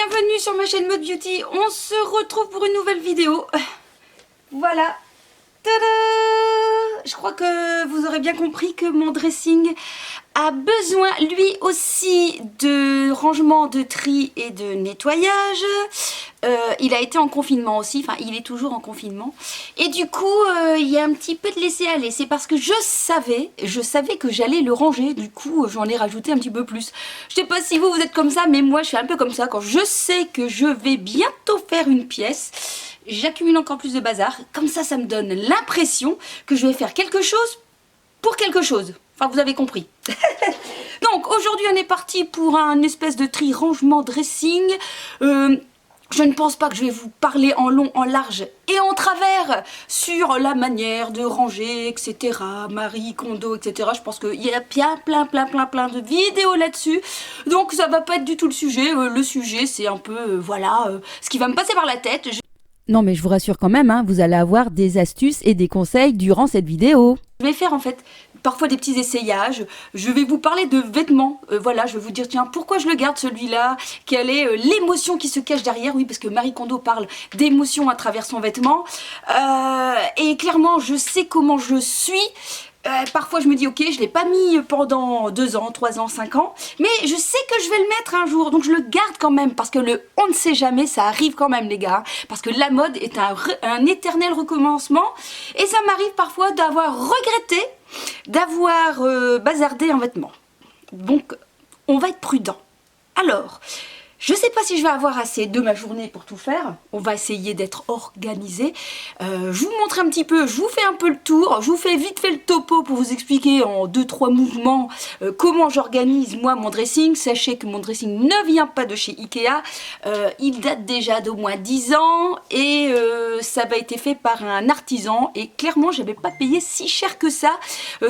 bienvenue sur ma chaîne Mode Beauty. On se retrouve pour une nouvelle vidéo. Voilà. Tada! Je crois que vous aurez bien compris que mon dressing a besoin lui aussi de rangement, de tri et de nettoyage. Il a été en confinement aussi, enfin il est toujours en confinement. Et du coup il y a un petit peu de laisser aller. C'est parce que je savais que j'allais le ranger. Du coup j'en ai rajouté un petit peu plus. Je sais pas si vous êtes comme ça, mais moi je suis un peu comme ça. Quand je sais que je vais bientôt faire une pièce, j'accumule encore plus de bazar. Comme ça me donne l'impression que je vais faire quelque chose pour quelque chose. Enfin, vous avez compris. Donc, aujourd'hui, on est parti pour un espèce de tri rangement dressing. Je ne pense pas que je vais vous parler en long, en large et en travers sur la manière de ranger, etc. Marie Kondo, etc. Je pense qu'il y a bien plein de vidéos là-dessus. Donc, ça va pas être du tout le sujet. Le sujet, c'est un peu, voilà, ce qui va me passer par la tête. Non mais je vous rassure quand même, hein, vous allez avoir des astuces et des conseils durant cette vidéo. Je vais faire en fait parfois des petits essayages, je vais vous parler de vêtements, voilà, je vais vous dire tiens pourquoi je le garde celui-là, quelle est l'émotion qui se cache derrière, oui parce que Marie Kondo parle d'émotion à travers son vêtement, et clairement je sais comment je suis. Parfois je me dis ok je l'ai pas mis pendant 2 ans, 3 ans, 5 ans, mais je sais que je vais le mettre un jour, donc je le garde quand même parce que on ne sait jamais, ça arrive quand même les gars, parce que la mode est un éternel recommencement et ça m'arrive parfois d'avoir regretté d'avoir bazardé un vêtement. Donc on va être prudent. Alors, je sais pas si je vais avoir assez de ma journée pour tout faire. On va essayer d'être organisé. Je vous montre un petit peu, je vous fais un peu le tour. Je vous fais vite fait le topo pour vous expliquer en 2-3 mouvements comment j'organise moi mon dressing. Sachez que mon dressing ne vient pas de chez Ikea. Il date déjà d'au moins 10 ans et ça a été fait par un artisan. Et clairement, je n'avais pas payé si cher que ça.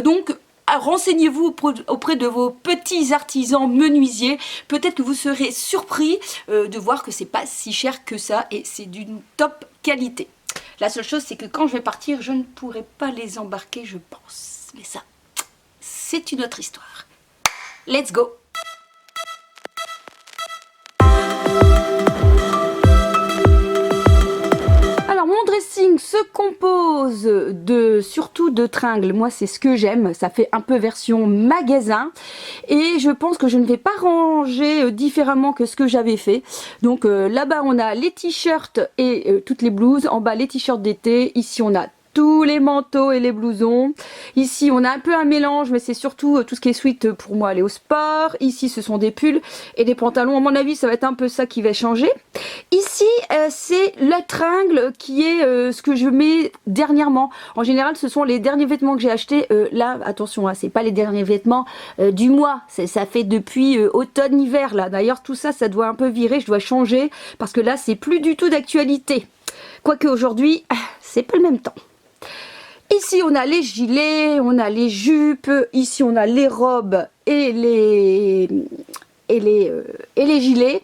Donc, renseignez-vous auprès de vos petits artisans menuisiers. Peut-être que vous serez surpris de voir que c'est pas si cher que ça et c'est d'une top qualité. La seule chose c'est que quand je vais partir, je ne pourrai pas les embarquer, je pense. Mais ça, c'est une autre histoire. Let's go! Mon dressing se compose surtout de tringles. Moi, c'est ce que j'aime. Ça fait un peu version magasin. Et je pense que je ne vais pas ranger différemment que ce que j'avais fait. Donc là-bas, on a les t-shirts et toutes les blouses. En bas, les t-shirts d'été. Ici, on a tous les manteaux et les blousons. Ici on a un peu un mélange, mais c'est surtout tout ce qui est sweat pour moi aller au sport. Ici ce sont des pulls et des pantalons. À mon avis ça va être un peu ça qui va changer. Ici c'est le tringle qui est ce que je mets dernièrement. En général ce sont les derniers vêtements que j'ai achetés. Là attention, hein, c'est pas les derniers vêtements du mois. Ça fait depuis automne-hiver là. D'ailleurs tout ça doit un peu virer. Je dois changer parce que là c'est plus du tout d'actualité. Quoique aujourd'hui c'est pas le même temps. Ici on a les gilets, on a les jupes, ici on a les robes et les gilets.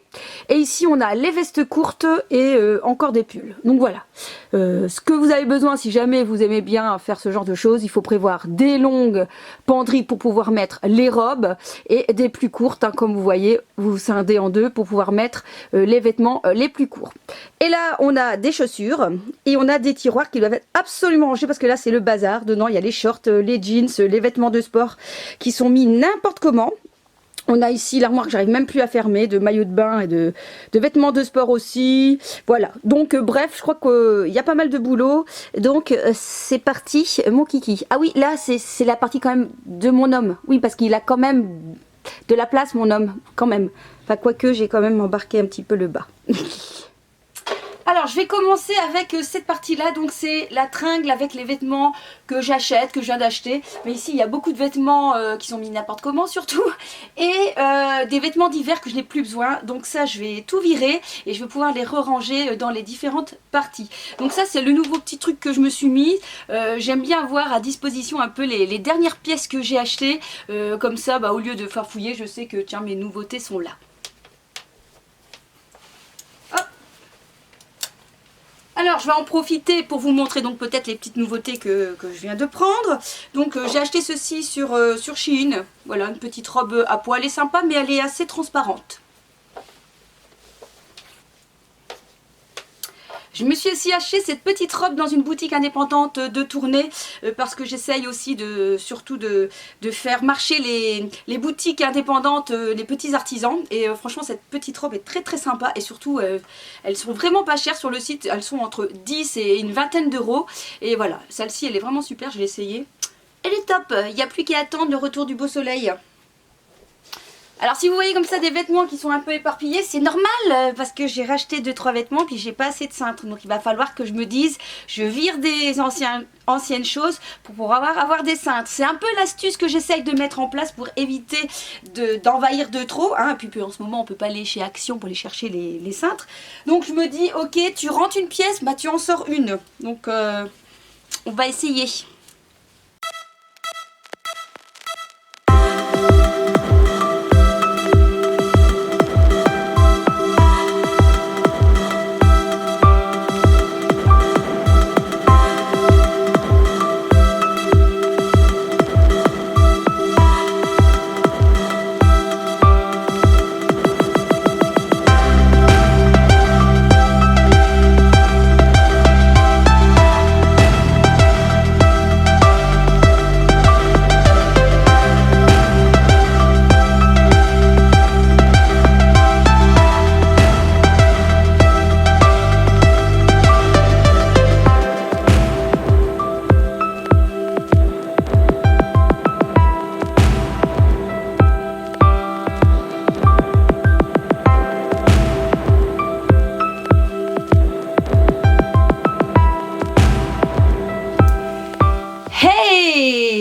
Et ici on a les vestes courtes et encore des pulls. Donc voilà. Ce que vous avez besoin si jamais vous aimez bien faire ce genre de choses, il faut prévoir des longues penderies pour pouvoir mettre les robes et des plus courtes, hein, comme vous voyez, vous scindez en deux pour pouvoir mettre les vêtements les plus courts. Et là on a des chaussures et on a des tiroirs qui doivent être absolument rangés parce que là c'est le bazar. Dedans il y a les shorts, les jeans, les vêtements de sport qui sont mis n'importe comment. On a ici l'armoire que j'arrive même plus à fermer, de maillots de bain et de vêtements de sport aussi. Voilà, donc bref, je crois qu'il y a pas mal de boulot. Donc c'est parti, mon kiki. Ah oui, là c'est la partie quand même de mon homme. Oui, parce qu'il a quand même de la place, mon homme, quand même. Enfin, quoique j'ai quand même embarqué un petit peu le bas. Alors je vais commencer avec cette partie là, donc c'est la tringle avec les vêtements que j'achète, que je viens d'acheter. Mais ici il y a beaucoup de vêtements qui sont mis n'importe comment surtout. Et des vêtements d'hiver que je n'ai plus besoin. Donc ça je vais tout virer et je vais pouvoir les re-ranger dans les différentes parties. Donc ça c'est le nouveau petit truc que je me suis mis. J'aime bien avoir à disposition un peu les dernières pièces que j'ai achetées. Comme ça bah, au lieu de farfouiller je sais que tiens mes nouveautés sont là. Alors je vais en profiter pour vous montrer donc peut-être les petites nouveautés que je viens de prendre. Donc j'ai acheté ceci sur Shein. Voilà, une petite robe à poil, elle est sympa mais elle est assez transparente. Je me suis aussi acheté cette petite robe dans une boutique indépendante de Tournai parce que j'essaye aussi surtout de faire marcher les boutiques indépendantes, les petits artisans. Et franchement cette petite robe est très très sympa et surtout elles sont vraiment pas chères sur le site. Elles sont entre 10 et une vingtaine d'euros. Et voilà, celle-ci elle est vraiment super, je l'ai essayée. Elle est top, il n'y a plus qu'à attendre le retour du beau soleil. Alors si vous voyez comme ça des vêtements qui sont un peu éparpillés, c'est normal parce que j'ai racheté 2-3 vêtements puis j'ai pas assez de cintres. Donc il va falloir que je me dise, je vire des anciennes choses pour pouvoir avoir des cintres. C'est un peu l'astuce que j'essaye de mettre en place pour éviter d'envahir de trop. Hein. Puis en ce moment on peut pas aller chez Action pour aller chercher les cintres. Donc je me dis, ok, tu rentres une pièce, bah tu en sors une. Donc on va essayer.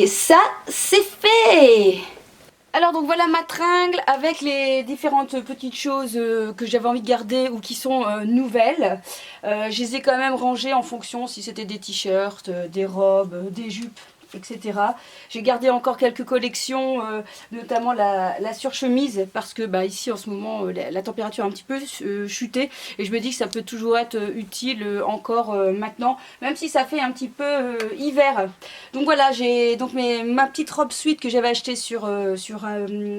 Ça, c'est fait! Alors donc voilà ma tringle avec les différentes petites choses que j'avais envie de garder ou qui sont nouvelles. Je les ai quand même rangées en fonction si c'était des t-shirts, des robes, des jupes, etc. J'ai gardé encore quelques collections, notamment la surchemise parce que bah, ici en ce moment la température a un petit peu chuté et je me dis que ça peut toujours être utile encore maintenant, même si ça fait un petit peu hiver. Donc voilà, j'ai donc ma petite robe suite que j'avais achetée sur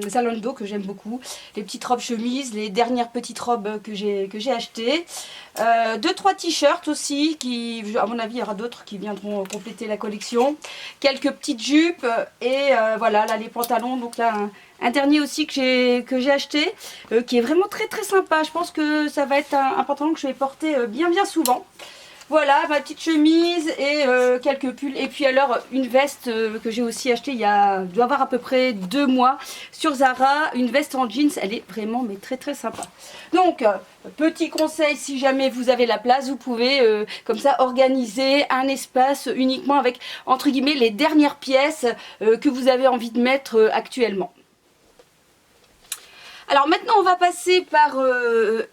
Zalando, que j'aime beaucoup, les petites robes chemises, les dernières petites robes que j'ai achetées. 2-3 t-shirts aussi qui, à mon avis, il y aura d'autres qui viendront compléter la collection. Quelques petites jupes et voilà, là les pantalons. Donc là un dernier aussi que j'ai acheté qui est vraiment très très sympa. Je pense que ça va être un pantalon que je vais porter bien souvent. Voilà ma petite chemise et quelques pulls. Et puis alors une veste que j'ai aussi achetée doit avoir à peu près 2 mois sur Zara. Une veste en jeans, elle est vraiment mais très très sympa. Donc petit conseil, si jamais vous avez la place, vous pouvez comme ça organiser un espace uniquement avec entre guillemets les dernières pièces que vous avez envie de mettre actuellement. Alors maintenant on va passer par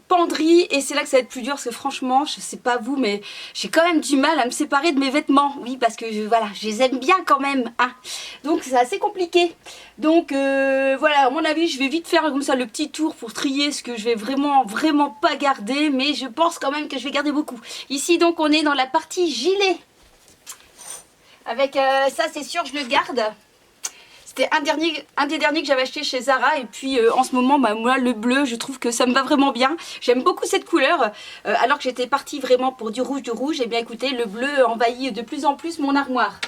penderie et c'est là que ça va être plus dur parce que franchement, je sais pas vous mais j'ai quand même du mal à me séparer de mes vêtements. Oui parce que voilà, je les aime bien quand même. Hein. Donc c'est assez compliqué. Donc voilà, à mon avis je vais vite faire comme ça le petit tour pour trier ce que je vais vraiment pas garder. Mais je pense quand même que je vais garder beaucoup. Ici donc on est dans la partie gilet. Avec ça c'est sûr je le garde. C'était un des derniers que j'avais acheté chez Zara et puis en ce moment bah, moi le bleu je trouve que ça me va vraiment bien. J'aime beaucoup cette couleur alors que j'étais partie vraiment pour du rouge. Et bien écoutez, le bleu envahit de plus en plus mon armoire.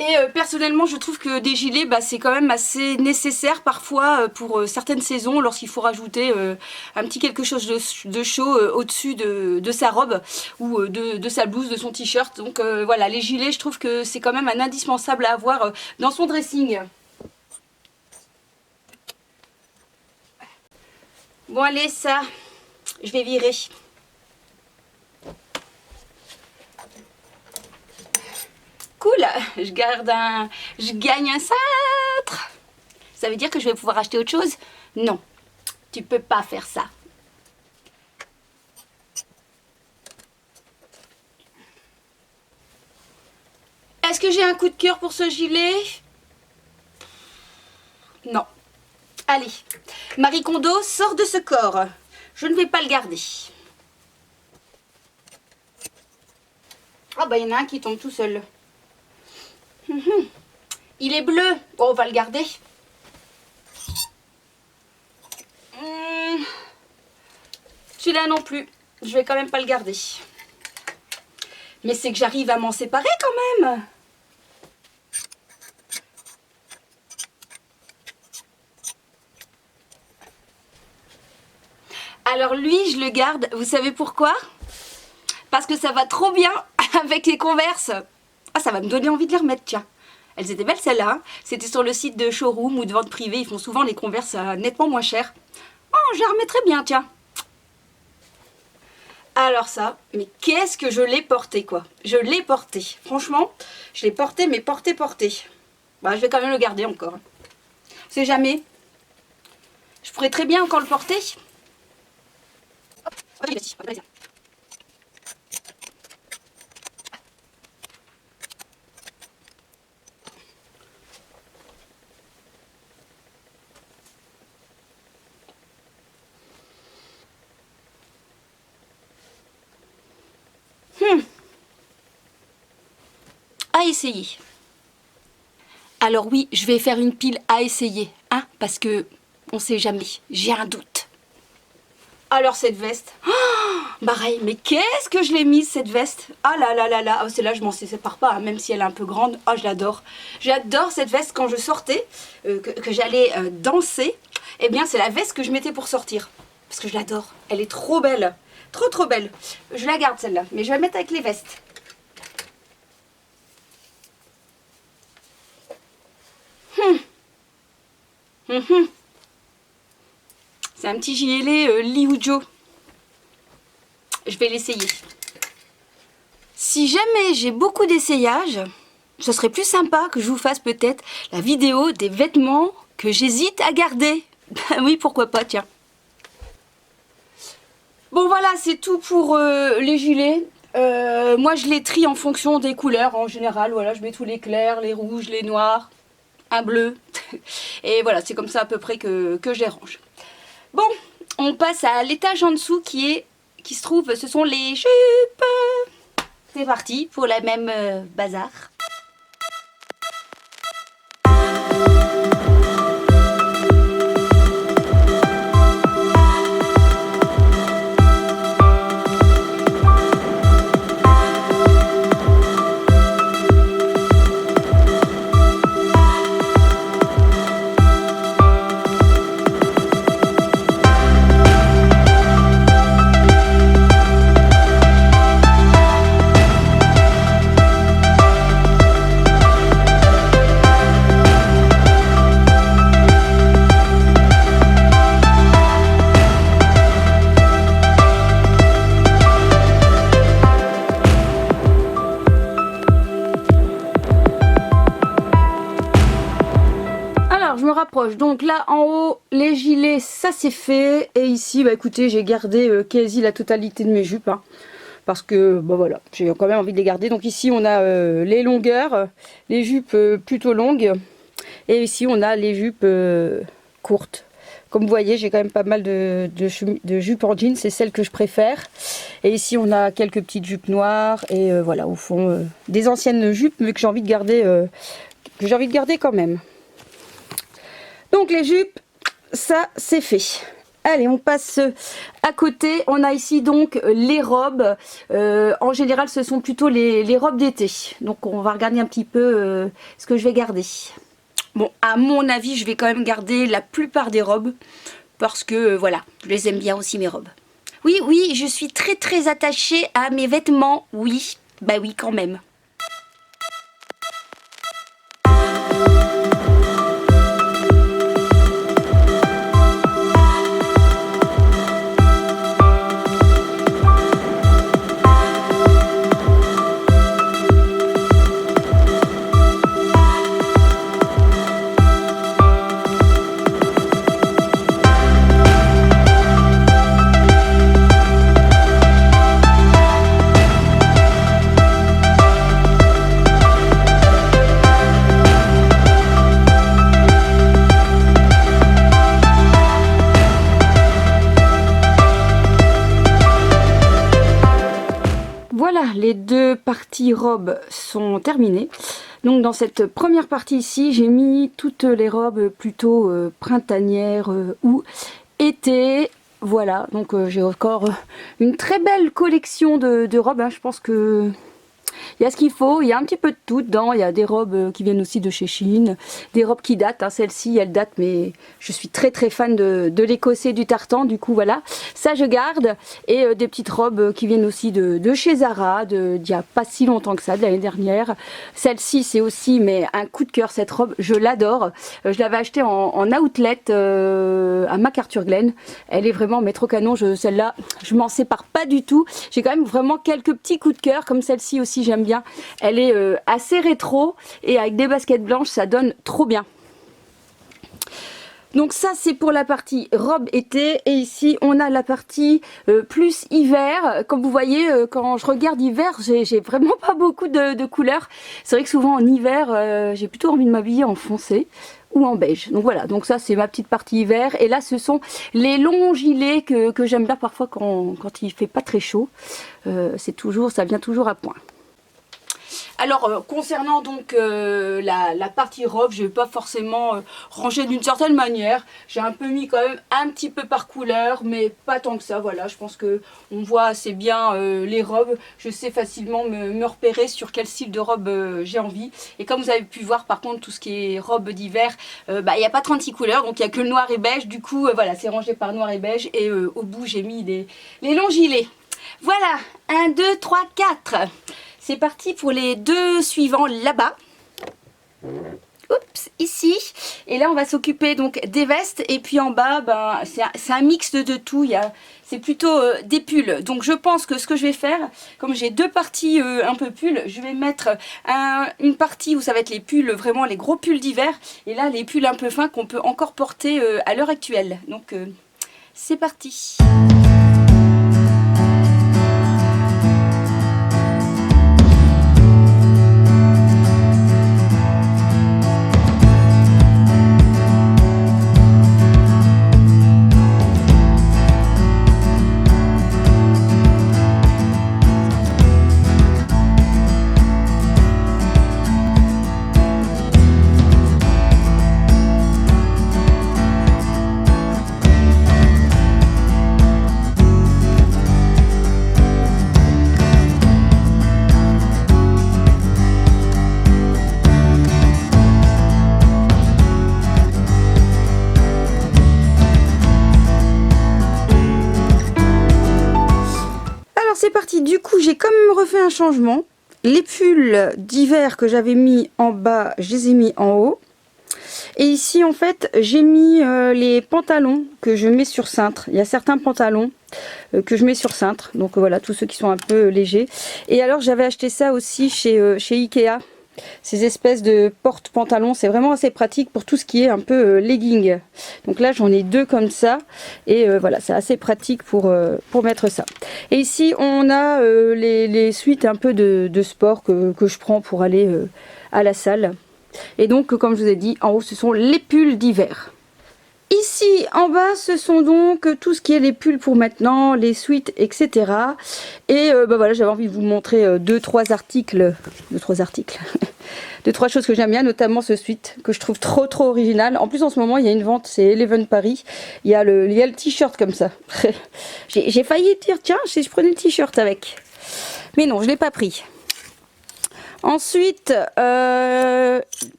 Et personnellement je trouve que des gilets bah, c'est quand même assez nécessaire parfois pour certaines saisons lorsqu'il faut rajouter un petit quelque chose de chaud au-dessus de sa robe ou de sa blouse, de son t-shirt. Donc voilà, les gilets je trouve que c'est quand même un indispensable à avoir dans son dressing. Bon allez, ça je vais virer. Cool, je gagne un cintre. Ça veut dire que je vais pouvoir acheter autre chose? Non, tu peux pas faire ça. Est-ce que j'ai un coup de cœur pour ce gilet? Non. Allez, Marie Kondo sort de ce corps. Je ne vais pas le garder. Ah bah il y en a un qui tombe tout seul. Il est bleu. Bon, on va le garder. Celui-là non plus. Je vais quand même pas le garder. Mais c'est que j'arrive à m'en séparer quand même. Alors lui, je le garde, vous savez pourquoi? Parce que ça va trop bien avec les Converse. Ah, ça va me donner envie de les remettre, tiens. Elles étaient belles celles-là, hein. C'était sur le site de showroom ou de vente privée, ils font souvent les Converse nettement moins cher. Oh, je les remettrai bien, tiens. Alors ça, mais qu'est-ce que je l'ai porté, quoi. Je l'ai porté. Franchement, je l'ai porté, mais porté. Bah, je vais quand même le garder encore. On sait jamais. Je pourrais très bien encore le porter. Hop, vas-y. À essayer. Alors oui, je vais faire une pile à essayer, hein, parce que on sait jamais, j'ai un doute. Alors cette veste, oh, pareil, mais qu'est-ce que je l'ai mise cette veste? Ah là là là là, oh, celle-là je m'en sépare pas, hein, même si elle est un peu grande. Oh, je l'adore. J'adore cette veste quand je sortais, que j'allais danser. Eh bien c'est la veste que je mettais pour sortir, parce que je l'adore. Elle est trop belle, trop belle. Je la garde celle-là, mais je vais la mettre avec les vestes. C'est un petit gilet Liujo. Je vais l'essayer. Si jamais j'ai beaucoup d'essayages, ce serait plus sympa que je vous fasse peut-être la vidéo des vêtements que j'hésite à garder. Ben oui, pourquoi pas, tiens. Bon voilà, c'est tout pour les gilets. Moi je les trie en fonction des couleurs en général. Voilà, je mets tous les clairs, les rouges, les noirs, un bleu. Et voilà, c'est comme ça à peu près que je les range. Bon, on passe à l'étage en dessous qui se trouve, ce sont les jupes. C'est parti pour la même bazar. Donc là en haut les gilets ça c'est fait, et ici bah écoutez j'ai gardé quasi la totalité de mes jupes, hein, parce que bah voilà, j'ai quand même envie de les garder. Donc ici on a les longueurs, les jupes plutôt longues, et ici on a les jupes courtes. Comme vous voyez, j'ai quand même pas mal de jupes en jean, c'est celle que je préfère. Et ici on a quelques petites jupes noires, et voilà, au fond des anciennes jupes mais que j'ai envie de garder quand même. Donc les jupes, ça c'est fait. Allez, on passe à côté. On a ici donc les robes. En général, ce sont plutôt les robes d'été. Donc on va regarder un petit peu ce que je vais garder. Bon, à mon avis, je vais quand même garder la plupart des robes. Parce que voilà, je les aime bien aussi mes robes. Oui, je suis très attachée à mes vêtements. Oui, bah oui quand même. Voilà, les deux parties robes sont terminées. Donc dans cette première partie ici, j'ai mis toutes les robes plutôt printanières ou été. Voilà, donc j'ai encore une très belle collection de robes, hein. Je pense que Il y a ce qu'il faut, il y a un petit peu de tout dedans. Il y a des robes qui viennent aussi de chez Shein, des robes qui datent, hein. Celle-ci elle date, mais je suis très très fan de l'écossais du tartan, du coup voilà, ça je garde. Et des petites robes qui viennent aussi de chez Zara, d'il n'y a pas si longtemps que ça, de l'année dernière. Celle-ci c'est aussi mais un coup de cœur, cette robe, je l'adore. Je l'avais achetée en outlet à MacArthurGlen. Elle est vraiment métro canon, celle-là je m'en sépare pas du tout. J'ai quand même vraiment quelques petits coups de cœur, comme celle-ci aussi j'aime bien. Elle est assez rétro et avec des baskets blanches ça donne trop bien. Donc ça c'est pour la partie robe été, et ici on a la partie plus hiver. Comme vous voyez, quand je regarde hiver, j'ai vraiment pas beaucoup de couleurs. C'est vrai que souvent en hiver j'ai plutôt envie de m'habiller en foncé ou en beige. Donc voilà, donc ça c'est ma petite partie hiver. Et là ce sont les longs gilets que j'aime bien parfois quand il fait pas très chaud. Ça vient toujours à point. Alors concernant donc la partie robe, je vais pas forcément ranger d'une certaine manière. J'ai un peu mis quand même un petit peu par couleur, mais pas tant que ça. Voilà, je pense que on voit assez bien les robes. Je sais facilement me repérer sur quel style de robe j'ai envie. Et comme vous avez pu voir, par contre, tout ce qui est robe d'hiver, il n'y a pas 36 couleurs, donc il n'y a que le noir et beige. Du coup, voilà, c'est rangé par noir et beige. Et au bout, j'ai mis les longs gilets. Voilà, 1, 2, 3, 4. C'est parti pour les deux suivants là-bas. Oups, ici. Et là, on va s'occuper donc des vestes. Et puis en bas, ben, c'est un mix de tout. C'est plutôt des pulls. Donc je pense que ce que je vais faire, comme j'ai deux parties un peu pulls, je vais mettre une partie où ça va être les pulls, vraiment les gros pulls d'hiver. Et là, les pulls un peu fins qu'on peut encore porter à l'heure actuelle. Donc c'est parti. C'est parti, du coup j'ai quand même refait un changement. Les pulls d'hiver que j'avais mis en bas, je les ai mis en haut. Et ici en fait j'ai mis les pantalons que je mets sur cintre. Il y a certains pantalons que je mets sur cintre. Donc voilà, tous ceux qui sont un peu légers. Et alors j'avais acheté ça aussi chez Ikea. Ces espèces de porte-pantalons, c'est vraiment assez pratique pour tout ce qui est un peu legging. Donc là j'en ai deux comme ça et voilà, c'est assez pratique pour mettre ça. Et ici on a les suites un peu de sport que je prends pour aller à la salle. Et donc comme je vous ai dit, en haut ce sont les pulls d'hiver. Ici en bas ce sont donc tout ce qui est les pulls pour maintenant, les suites, etc. Et voilà, j'avais envie de vous montrer deux trois articles deux trois choses que j'aime bien, notamment ce suite que je trouve trop original. En plus en ce moment il y a une vente, c'est Eleven Paris, il y a le t-shirt comme ça. J'ai failli dire tiens si je prenais le t-shirt avec, mais non je l'ai pas pris. Ensuite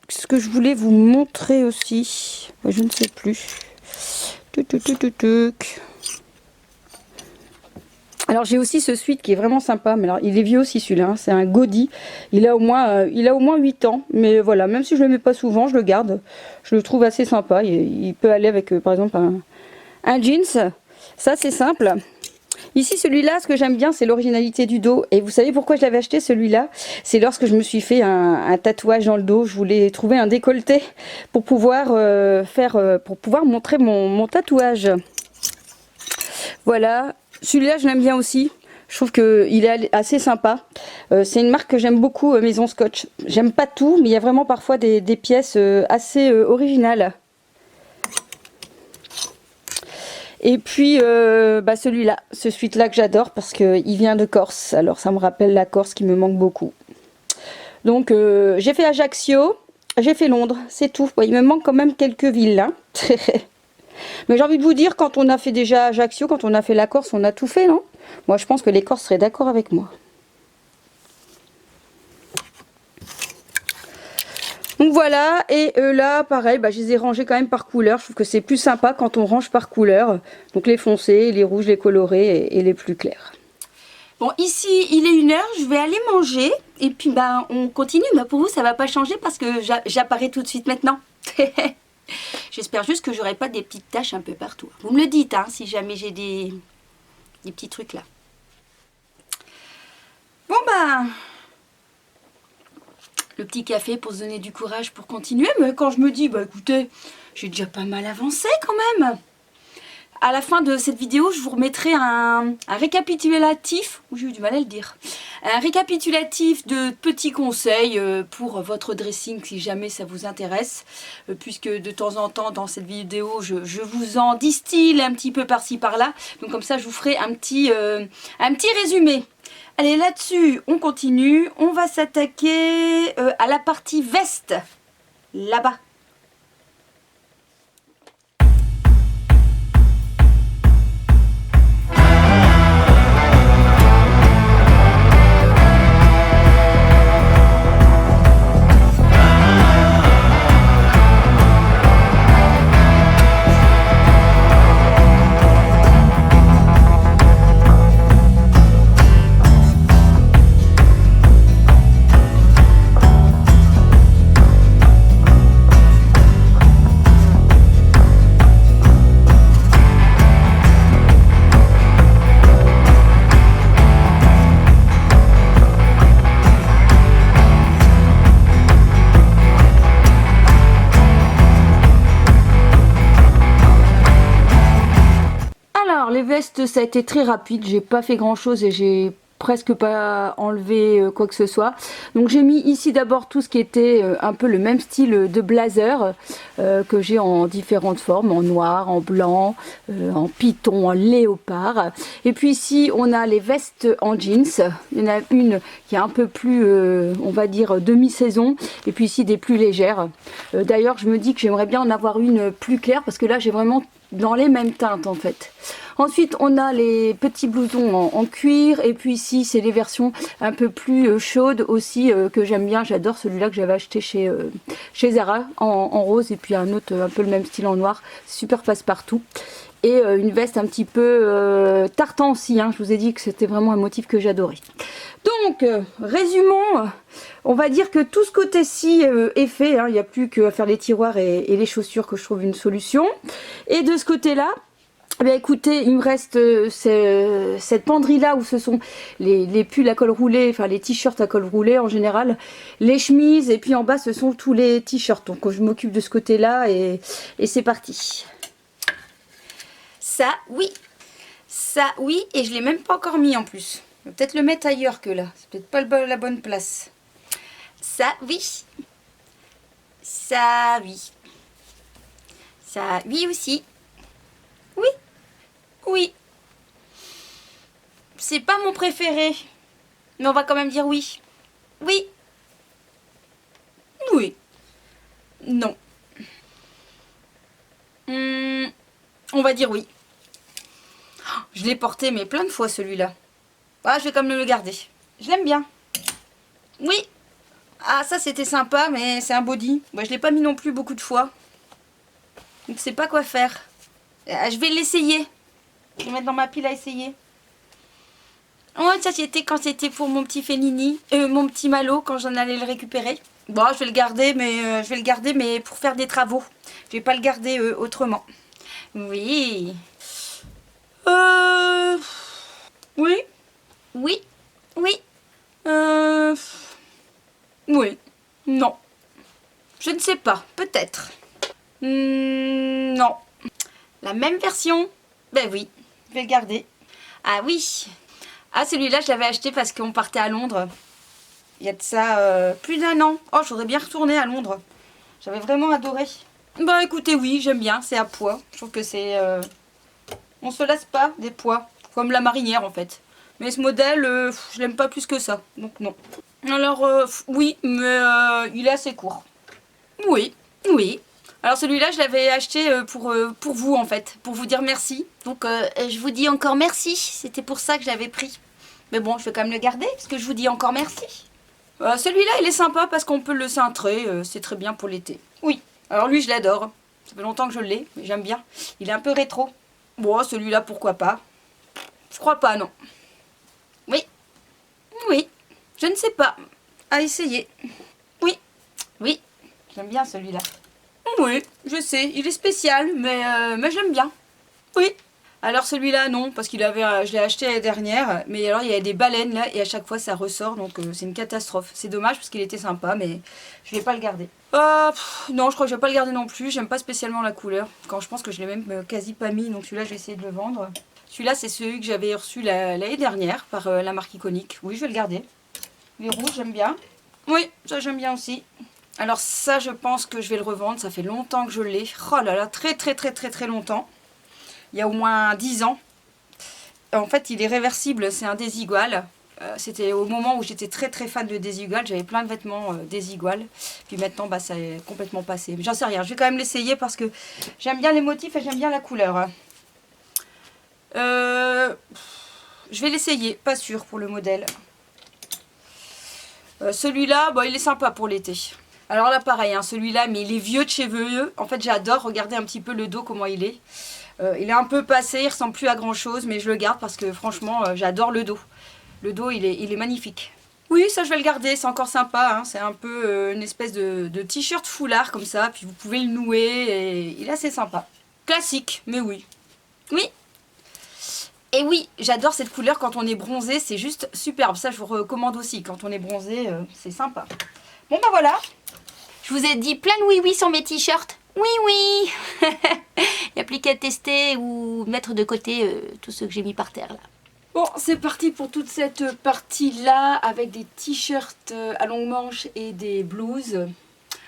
ce que je voulais vous montrer aussi, je ne sais plus. Alors j'ai aussi ce sweat qui est vraiment sympa, mais alors il est vieux aussi celui-là, hein. C'est un Godi, il a au moins 8 ans, mais voilà, même si je le mets pas souvent, je le garde, je le trouve assez sympa, il peut aller avec par exemple un jeans, ça c'est simple. Ici celui-là, ce que j'aime bien c'est l'originalité du dos, et vous savez pourquoi je l'avais acheté celui-là? C'est lorsque je me suis fait un tatouage dans le dos, je voulais trouver un décolleté pour pouvoir montrer mon tatouage. Voilà, celui-là je l'aime bien aussi, je trouve qu'il est assez sympa. C'est une marque que j'aime beaucoup, Maison Scotch. J'aime pas tout, mais il y a vraiment parfois des pièces assez originales. Et puis celui-là, ce sweat-là que j'adore parce qu'il vient de Corse. Alors ça me rappelle la Corse qui me manque beaucoup. Donc j'ai fait Ajaccio, j'ai fait Londres, c'est tout. Il me manque quand même quelques villes. Hein. Mais j'ai envie de vous dire, quand on a fait déjà Ajaccio, quand on a fait la Corse, on a tout fait, non? Moi je pense que les Corses seraient d'accord avec moi. Donc voilà, et là pareil, je les ai rangés quand même par couleur. Je trouve que c'est plus sympa quand on range par couleur. Donc les foncés, les rouges, les colorés et les plus clairs. Bon, ici il est 1h, je vais aller manger. Et puis on continue. Pour vous ça va pas changer parce que j'apparais tout de suite maintenant. J'espère juste que j'aurai pas des petites taches un peu partout. Vous me le dites hein, si jamais j'ai des petits trucs là. Bon le petit café pour se donner du courage pour continuer. Mais quand je me dis, écoutez, j'ai déjà pas mal avancé quand même. À la fin de cette vidéo, je vous remettrai un récapitulatif, j'ai eu du mal à le dire, un récapitulatif de petits conseils pour votre dressing si jamais ça vous intéresse, puisque de temps en temps dans cette vidéo, je vous en distille un petit peu par-ci par-là, donc comme ça je vous ferai un petit résumé. Allez, là-dessus, on continue, on va s'attaquer à la partie veste, là-bas. Les vestes ça a été très rapide, j'ai pas fait grand chose et j'ai presque pas enlevé quoi que ce soit. Donc j'ai mis ici d'abord tout ce qui était un peu le même style de blazer que j'ai en différentes formes, en noir, en blanc, en python, en léopard. Et puis ici on a les vestes en jeans. Il y en a une qui est un peu plus on va dire demi-saison et puis ici des plus légères. D'ailleurs je me dis que j'aimerais bien en avoir une plus claire parce que là j'ai vraiment dans les mêmes teintes en fait. Ensuite on a les petits blousons en cuir et puis ici c'est les versions un peu plus chaudes aussi que j'aime bien. J'adore celui-là que j'avais acheté chez Zara en rose et puis un autre un peu le même style en noir. Super passe-partout. Et une veste un petit peu tartan aussi, hein. Je vous ai dit que c'était vraiment un motif que j'adorais. Donc, résumons, on va dire que tout ce côté-ci est fait, hein. Il n'y a plus qu'à faire les tiroirs et les chaussures que je trouve une solution. Et de ce côté-là, eh bien, écoutez, il me reste cette penderie-là où ce sont les pulls à col roulé, enfin les t-shirts à col roulé en général, les chemises et puis en bas ce sont tous les t-shirts. Donc je m'occupe de ce côté-là et c'est parti. Ça oui, et je l'ai même pas encore mis en plus. Je vais peut-être le mettre ailleurs que là, c'est peut-être pas la bonne place. Ça oui, ça oui, ça oui aussi, oui, oui. C'est pas mon préféré, mais on va quand même dire oui. Oui, oui, non. On va dire oui. Je l'ai porté mais plein de fois celui-là. Ah, je vais quand même le garder. Je l'aime bien. Oui. Ah, ça c'était sympa, mais c'est un body. Moi, je l'ai pas mis non plus beaucoup de fois. Je ne sais pas quoi faire. Je vais l'essayer. Je vais mettre dans ma pile à essayer. Oh, ça c'était quand c'était pour mon petit Fenini, mon petit Malo quand j'en allais le récupérer. Bon, je vais le garder, mais pour faire des travaux. Je vais pas le garder autrement. Oui. Oui. Oui. Oui. Oui. Non. Je ne sais pas. Peut-être. Non. La même version. Ben oui. Je vais le garder. Ah oui. Ah, celui-là, je l'avais acheté parce qu'on partait à Londres. Il y a de ça plus d'1 an. Oh, je voudrais bien retourner à Londres. J'avais vraiment adoré. Bah écoutez, oui, j'aime bien. C'est à pois. Je trouve que c'est... On se lasse pas des pois. Comme la marinière en fait. Mais ce modèle, je l'aime pas plus que ça. Donc non. Alors, oui, mais il est assez court. Oui, oui. Alors celui-là, je l'avais acheté pour vous en fait. Pour vous dire merci. Donc je vous dis encore merci. C'était pour ça que je l'avais pris. Mais bon, je vais quand même le garder parce que je vous dis encore merci. Celui-là, il est sympa parce qu'on peut le cintrer. C'est très bien pour l'été. Oui. Alors lui, je l'adore. Ça fait longtemps que je l'ai, mais j'aime bien. Il est un peu rétro. Bon, celui-là, pourquoi pas? Je crois pas, non. Oui. Oui. Je ne sais pas. À essayer. Oui. Oui. J'aime bien celui-là. Oui, je sais. Il est spécial, mais j'aime bien. Oui. Alors celui-là, non, parce je l'ai acheté l'année dernière, mais alors il y a des baleines là, et à chaque fois ça ressort, donc c'est une catastrophe. C'est dommage parce qu'il était sympa, mais je vais pas le garder. Non, je crois que je vais pas le garder non plus, j'aime pas spécialement la couleur. Quand je pense que je l'ai même quasi pas mis, donc celui-là je vais essayer de le vendre. Celui-là c'est celui que j'avais reçu l'année dernière par la marque Iconique. Oui, je vais le garder. Les rouges, j'aime bien. Oui, ça j'aime bien aussi. Alors ça, je pense que je vais le revendre, ça fait longtemps que je l'ai. Oh là là, très longtemps. Il y a au moins 10 ans. En fait, il est réversible, c'est un Desigual. C'était au moment où j'étais très fan de Desigual. J'avais plein de vêtements Desigual. Puis maintenant, bah, ça est complètement passé. Mais j'en sais rien, je vais quand même l'essayer parce que j'aime bien les motifs et j'aime bien la couleur. Je vais l'essayer, pas sûr pour le modèle. Celui-là, bon, il est sympa pour l'été. Alors là, pareil, hein, celui-là, mais il est vieux de chez vieux. En fait, j'adore regarder un petit peu le dos, comment il est. Il est un peu passé, il ressemble plus à grand chose, mais je le garde parce que franchement, j'adore le dos. Le dos, il est magnifique. Oui, ça je vais le garder, c'est encore sympa. Hein. C'est un peu une espèce de t-shirt foulard comme ça, puis vous pouvez le nouer et il est assez sympa. Classique, mais oui. Oui. Et oui, j'adore cette couleur quand on est bronzé, c'est juste superbe. Ça, je vous recommande aussi. Quand on est bronzé, c'est sympa. Bon, bah voilà. Je vous ai dit plein de oui-oui sur mes t-shirts. Oui, oui. Il n'y a plus qu'à tester ou mettre de côté tout ce que j'ai mis par terre là. Bon, c'est parti pour toute cette partie-là avec des t-shirts à longue manche et des blouses.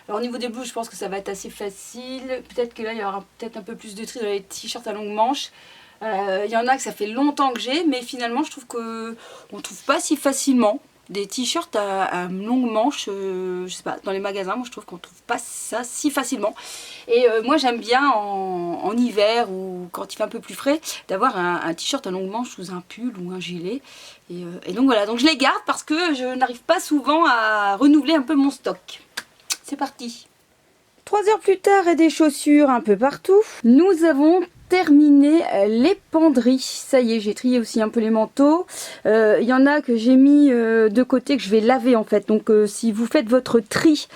Alors au niveau des blouses, je pense que ça va être assez facile. Peut-être que là, il y aura peut-être un peu plus de tri dans les t-shirts à longue manche. Il y en a que ça fait longtemps que j'ai, mais finalement, je trouve qu'on ne trouve pas si facilement des t-shirts à longue manche, je sais pas, dans les magasins, moi je trouve qu'on ne trouve pas ça si facilement. Et moi j'aime bien en hiver ou quand il fait un peu plus frais, d'avoir un t-shirt à longue manche sous un pull ou un gilet. Et donc voilà, donc je les garde parce que je n'arrive pas souvent à renouveler un peu mon stock. C'est parti. 3 heures plus tard et des chaussures un peu partout, nous avons terminé les penderies. Ça y est, j'ai trié aussi un peu les manteaux. Il y en a que j'ai mis de côté, que je vais laver en fait. Donc si vous faites votre tri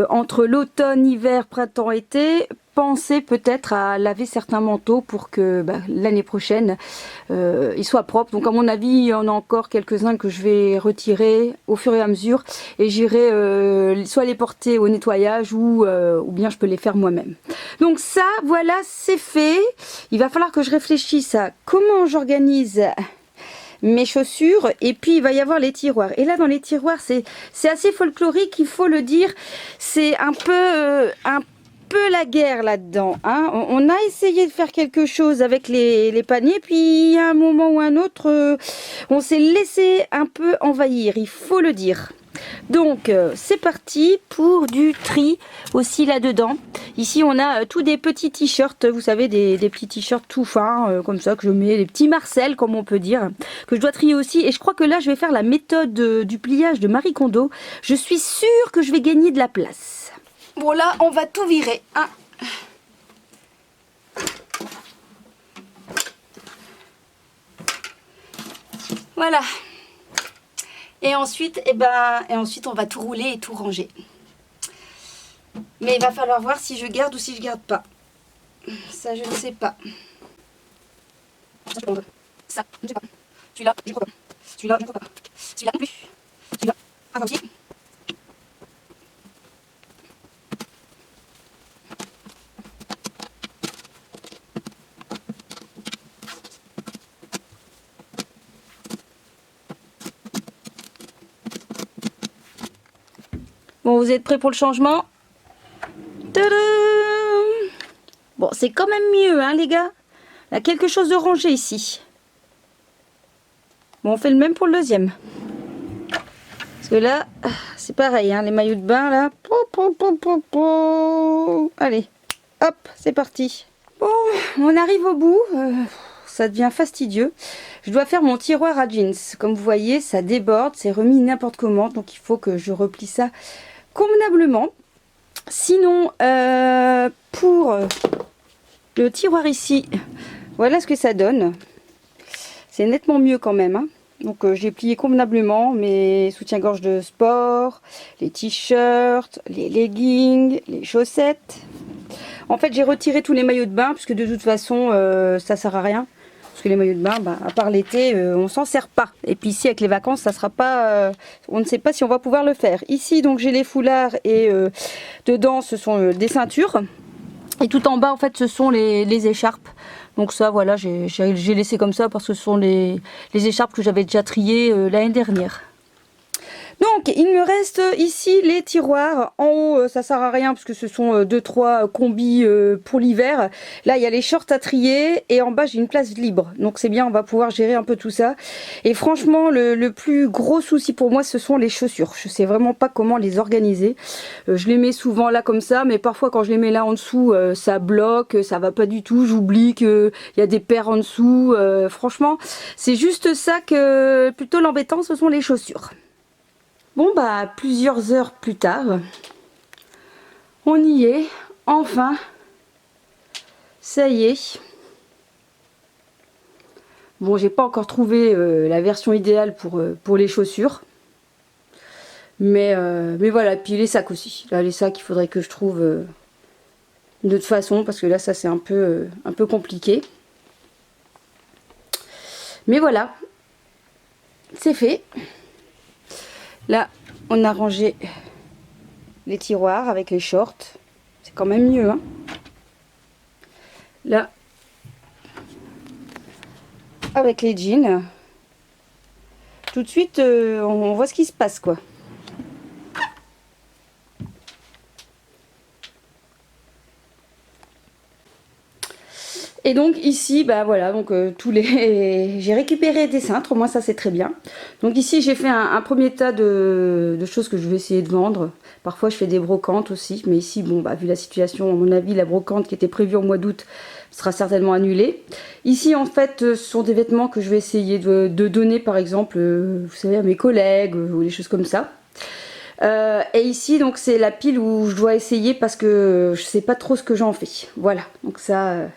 entre l'automne, hiver, printemps, été, pensez peut-être à laver certains manteaux pour que l'année prochaine ils soient propres. Donc à mon avis, il y en a encore quelques-uns que je vais retirer au fur et à mesure et j'irai soit les porter au nettoyage ou bien je peux les faire moi-même. Donc ça, voilà, c'est fait. Il va falloir que je réfléchisse à comment j'organise mes chaussures et puis il va y avoir les tiroirs. Et là dans les tiroirs, c'est assez folklorique, il faut le dire. C'est un peu la guerre là-dedans. Hein. On a essayé de faire quelque chose avec les paniers, puis à un moment ou un autre, on s'est laissé un peu envahir, il faut le dire. Donc c'est parti pour du tri aussi là-dedans. Ici on a tous des petits t-shirts, vous savez, des petits t-shirts tout fins, comme ça que je mets, des petits Marcel comme on peut dire, que je dois trier aussi. Et je crois que là je vais faire la méthode du pliage de Marie Kondo. Je suis sûre que je vais gagner de la place. Bon là on va tout virer. Hein. Voilà. Et ensuite, on va tout rouler et tout ranger. Mais il va falloir voir si je garde ou si je garde pas. Ça, je ne sais pas. Ça, je ne sais pas. Celui-là, je crois pas. Celui-là, je crois pas. Celui-là non plus. Celui-là, ah, aussi. Bon, vous êtes prêts pour le changement? Tadam! Bon, c'est quand même mieux, hein, les gars. Il y a quelque chose de rangé ici. Bon, on fait le même pour le deuxième. Parce que là, c'est pareil, hein, les maillots de bain, là. Allez, hop, c'est parti. Bon, on arrive au bout. ça devient fastidieux. Je dois faire mon tiroir à jeans. Comme vous voyez, ça déborde, c'est remis n'importe comment. Donc il faut que je replie ça convenablement. Sinon, pour le tiroir ici, voilà ce que ça donne. C'est nettement mieux quand même, hein. Donc j'ai plié convenablement mes soutiens-gorge de sport, les t-shirts, les leggings, les chaussettes. En fait j'ai retiré tous les maillots de bain puisque de toute façon ça sert à rien. Parce que les maillots de bain, bah, à part l'été, on s'en sert pas. Et puis ici avec les vacances, ça sera pas, on ne sait pas si on va pouvoir le faire. Ici donc j'ai les foulards et dedans ce sont des ceintures. Et tout en bas en fait ce sont les écharpes. Donc ça voilà, j'ai laissé comme ça parce que ce sont les écharpes que j'avais déjà triées l'année dernière. Donc il me reste ici les tiroirs. En haut ça sert à rien parce que ce sont 2-3 combis pour l'hiver. Là il y a les shorts à trier et en bas j'ai une place libre. Donc c'est bien, on va pouvoir gérer un peu tout ça. Et franchement le plus gros souci pour moi ce sont les chaussures. Je sais vraiment pas comment les organiser. Je les mets souvent là comme ça, mais parfois quand je les mets là en dessous ça bloque, ça va pas du tout. J'oublie qu'il y a des paires en dessous. Franchement c'est juste ça que plutôt l'embêtant, ce sont les chaussures. Bon bah plusieurs heures plus tard, on y est, enfin, ça y est. Bon, j'ai pas encore trouvé la version idéale pour les chaussures. Mais voilà, puis les sacs aussi. Là les sacs il faudrait que je trouve de toute façon parce que là ça c'est un peu compliqué. Mais voilà, c'est fait. Là, on a rangé les tiroirs avec les shorts. C'est quand même mieux, hein. Là, avec les jeans. Tout de suite, on voit ce qui se passe, quoi. Et donc ici, bah voilà, donc j'ai récupéré des cintres, au moins ça c'est très bien. Donc ici j'ai fait un premier tas de choses que je vais essayer de vendre. Parfois je fais des brocantes aussi, mais ici, bon bah vu la situation, à mon avis, la brocante qui était prévue au mois d'août sera certainement annulée. Ici en fait, ce sont des vêtements que je vais essayer de donner par exemple, vous savez, à mes collègues ou des choses comme ça. Et ici donc c'est la pile où je dois essayer parce que je sais pas trop ce que j'en fais. Voilà, donc ça...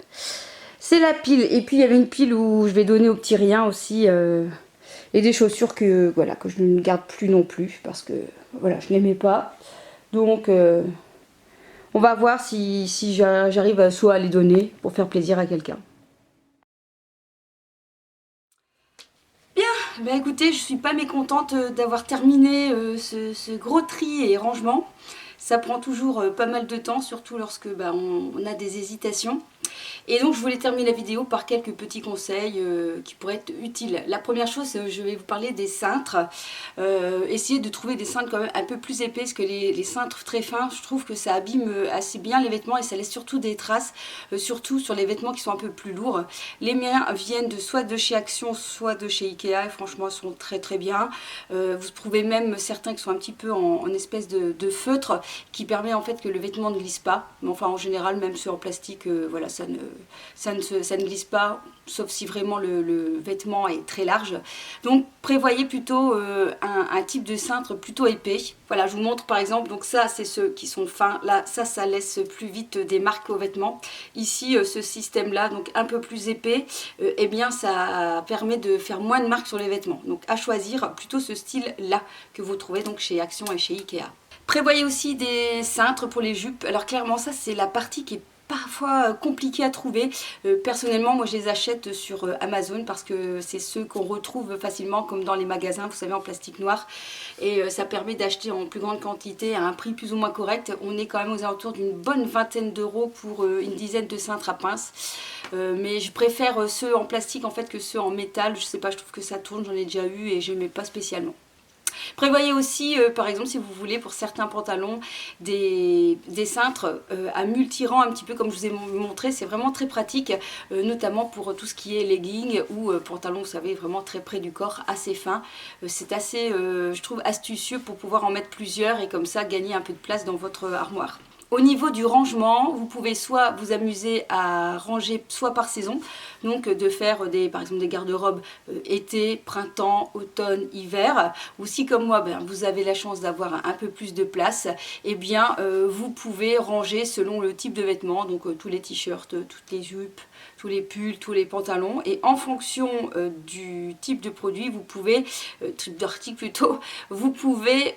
c'est la pile. Et puis il y avait une pile où je vais donner aux petits riens aussi. Et des chaussures que, voilà, que je ne garde plus non plus. Parce que voilà, je ne les mets pas. Donc on va voir si j'arrive soit à les donner pour faire plaisir à quelqu'un. Bien, bah écoutez, je suis pas mécontente d'avoir terminé ce gros tri et rangement. Ça prend toujours pas mal de temps, surtout lorsque on a des hésitations. Et donc je voulais terminer la vidéo par quelques petits conseils qui pourraient être utiles. La première chose, je vais vous parler des cintres. Essayez de trouver des cintres quand même un peu plus épais, parce que les cintres très fins, je trouve que ça abîme assez bien les vêtements et ça laisse surtout des traces, surtout sur les vêtements qui sont un peu plus lourds. Les miens viennent soit de chez Action, soit de chez Ikea, et franchement ils sont très très bien. Vous trouvez même certains qui sont un petit peu en espèce de feutre, qui permet en fait que le vêtement ne glisse pas. Mais enfin en général, même ceux en plastique, voilà, ça ne glisse pas, sauf si vraiment le vêtement est très large. Donc prévoyez plutôt un type de cintre plutôt épais. Voilà, je vous montre par exemple, donc ça c'est ceux qui sont fins, là ça laisse plus vite des marques aux vêtements. Ici ce système là, donc un peu plus épais, eh bien ça permet de faire moins de marques sur les vêtements. Donc à choisir plutôt ce style là que vous trouvez donc chez Action et chez Ikea. Prévoyez aussi des cintres pour les jupes. Alors clairement ça c'est la partie qui est parfois compliqué à trouver. Personnellement moi je les achète sur Amazon parce que c'est ceux qu'on retrouve facilement comme dans les magasins, vous savez, en plastique noir, et ça permet d'acheter en plus grande quantité à un prix plus ou moins correct. On est quand même aux alentours d'une bonne vingtaine d'euros pour une dizaine de cintres à pince, mais je préfère ceux en plastique en fait que ceux en métal. Je sais pas, je trouve que ça tourne, j'en ai déjà eu et je n'aimais pas spécialement. Prévoyez aussi, par exemple, si vous voulez, pour certains pantalons, des cintres à multirang, un petit peu comme je vous ai montré. C'est vraiment très pratique, notamment pour tout ce qui est legging ou pantalon, vous savez, vraiment très près du corps, assez fin. C'est assez, je trouve, astucieux pour pouvoir en mettre plusieurs et comme ça gagner un peu de place dans votre armoire. Au niveau du rangement, vous pouvez soit vous amuser à ranger soit par saison, donc de faire par exemple des garde-robes été, printemps, automne, hiver, ou si comme moi vous avez la chance d'avoir un peu plus de place, et bien vous pouvez ranger selon le type de vêtements, donc tous les t-shirts, toutes les jupes, tous les pulls, tous les pantalons, et en fonction du type de produit, vous pouvez, type d'article plutôt, vous pouvez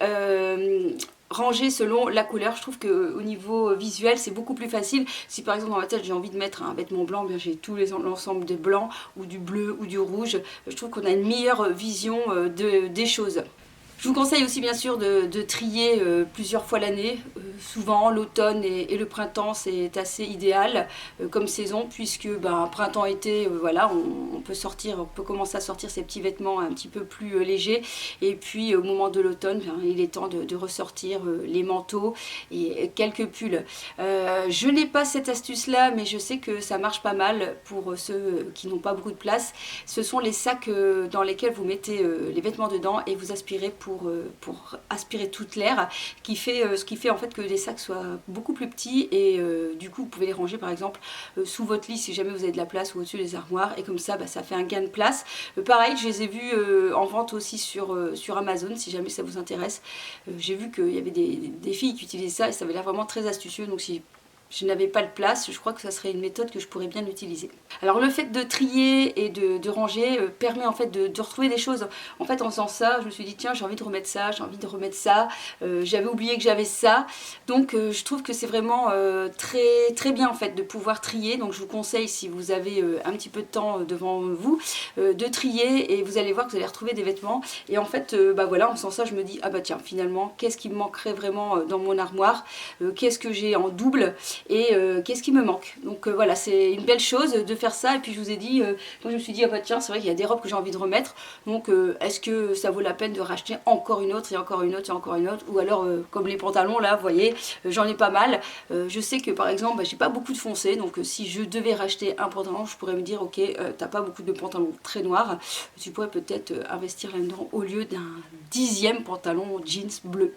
ranger selon la couleur. Je trouve qu'au niveau visuel c'est beaucoup plus facile. Si par exemple dans ma tête j'ai envie de mettre un vêtement blanc, bien j'ai tout l'ensemble des blancs ou du bleu ou du rouge. Je trouve qu'on a une meilleure vision des choses. Je vous conseille aussi bien sûr de trier plusieurs fois l'année. Souvent l'automne et le printemps c'est assez idéal comme saison, puisque printemps-été voilà, on peut sortir, on peut commencer à sortir ces petits vêtements un petit peu plus légers, et puis au moment de l'automne il est temps de ressortir les manteaux et quelques pulls. Je n'ai pas cette astuce là, mais je sais que ça marche pas mal pour ceux qui n'ont pas beaucoup de place. Ce sont les sacs dans lesquels vous mettez les vêtements dedans et vous aspirez pour aspirer toute l'air, ce qui fait en fait que les sacs soient beaucoup plus petits, et du coup vous pouvez les ranger par exemple sous votre lit si jamais vous avez de la place, ou au-dessus des armoires, et comme ça ça fait un gain de place. Pareil, je les ai vus en vente aussi sur Amazon, si jamais ça vous intéresse. J'ai vu qu'il y avait des filles qui utilisaient ça et ça avait l'air vraiment très astucieux, donc si je n'avais pas de place, je crois que ça serait une méthode que je pourrais bien utiliser. Alors le fait de trier et de ranger permet en fait de retrouver des choses. En fait en faisant ça, je me suis dit tiens, j'ai envie de remettre ça, j'ai envie de remettre ça, j'avais oublié que j'avais ça. Donc je trouve que c'est vraiment très bien en fait de pouvoir trier. Donc je vous conseille, si vous avez un petit peu de temps devant vous, de trier, et vous allez voir que vous allez retrouver des vêtements. Et en fait voilà, en faisant ça, je me dis ah bah tiens, finalement qu'est-ce qui me manquerait vraiment dans mon armoire, qu'est-ce que j'ai en double, et qu'est-ce qui me manque. Donc voilà, c'est une belle chose de faire ça. Et puis je vous ai dit, moi je me suis dit ah bah tiens, c'est vrai qu'il y a des robes que j'ai envie de remettre, donc est-ce que ça vaut la peine de racheter encore une autre et encore une autre et encore une autre, ou alors comme les pantalons là, vous voyez, j'en ai pas mal. Je sais que par exemple j'ai pas beaucoup de foncé, donc si je devais racheter un pantalon, je pourrais me dire ok, t'as pas beaucoup de pantalons très noirs, tu pourrais peut-être investir là-dedans au lieu d'un 10e pantalon jeans bleu.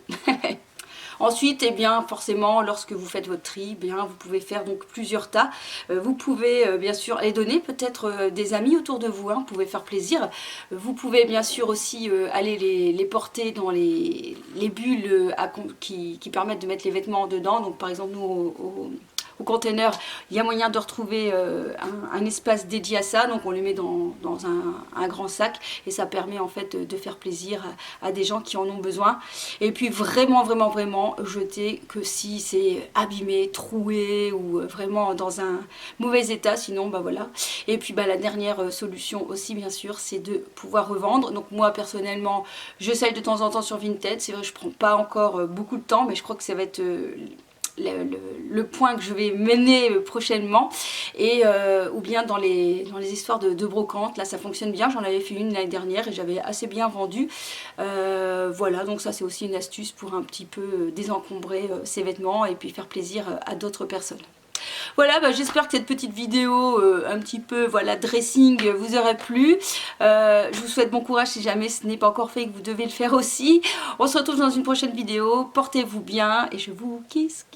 Ensuite, eh bien, forcément, lorsque vous faites votre tri, eh bien, vous pouvez faire donc plusieurs tas. Vous pouvez bien sûr les donner peut-être des amis autour de vous, hein, vous pouvez faire plaisir. Vous pouvez bien sûr aussi aller les porter dans les bulles qui permettent de mettre les vêtements dedans. Donc par exemple, nous au container, il y a moyen de retrouver un espace dédié à ça, donc on les met dans un grand sac, et ça permet en fait de faire plaisir à des gens qui en ont besoin. Et puis vraiment jeter que si c'est abîmé, troué, ou vraiment dans un mauvais état, sinon voilà. Et puis la dernière solution aussi bien sûr, c'est de pouvoir revendre. Donc moi personnellement j'essaye de temps en temps sur Vinted, c'est vrai que je prends pas encore beaucoup de temps, mais je crois que ça va être le point que je vais mener prochainement, et ou bien dans les histoires de brocante, là ça fonctionne bien. J'en avais fait une l'année dernière et j'avais assez bien vendu. Voilà, donc ça c'est aussi une astuce pour un petit peu désencombrer ses vêtements et puis faire plaisir à d'autres personnes. Voilà, j'espère que cette petite vidéo un petit peu voilà dressing vous aura plu. Je vous souhaite bon courage si jamais ce n'est pas encore fait et que vous devez le faire aussi. On se retrouve dans une prochaine vidéo. Portez-vous bien et je vous kiss.